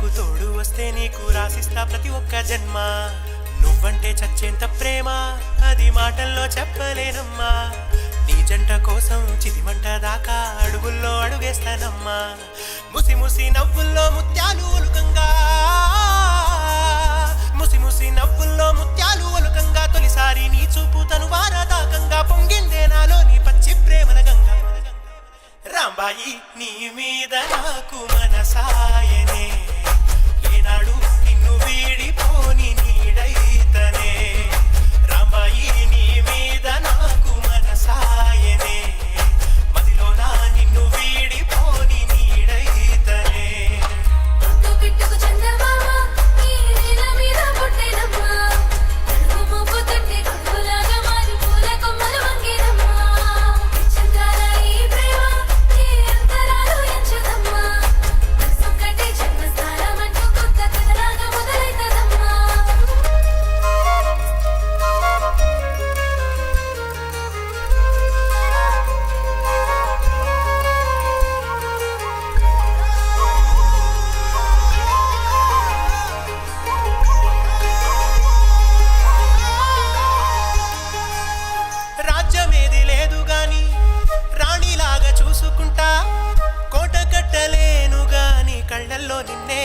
నాకు తోడు వస్తే నీకు రాసిస్తా ప్రతి ఒక్క జన్మ నువ్వంటే చచ్చేంత ప్రేమ అది మాటల్లో చెప్పలేనమ్మా నీ జంట కోసం చితిమంట దాకా అడుగుల్లో అడుగేస్తానమ్మా ముసి ముసి నవ్వుల్లో ముత్యాలు ఒలుకంగా ముసి ముసి నవ్వుల్లో ముత్యాలు ఒలుకంగా తొలిసారి నీ చూపు తను వారదాకంగా పొంగిందే నాలో నీ పచ్చి ప్రేమల గంగా రాంబాయి నీ మీద నాకు మనసాయనే ఏనాడు నిన్ను వీడిపోని నీడైతనే రాంబాయి నీ మీద నాకు మనసాయనే మదిలోన నిన్ను వీడిపోని నీడైతనే పొట్టు పిట్టుకు చందమామ ఈ నేల మీద పుట్టేనమ్మా అడుగు మోపు తట్టి గొడుగులాగా మారి పూల కొమ్మలు వంగేనమ్మా చంద్రాల ఈ ప్రేమ నీ అంతరాలు ఎంచదమ్మా మనసు కట్టే జన్మస్థానం అంటూ కొత్త కథలాగా మొదలైతదమ్మా రాజ్యమేది లేదు గాని రాణిలాగా చూసుకుంటా కోట కట్టలేను గాని కళ్ళల్లో నిన్నే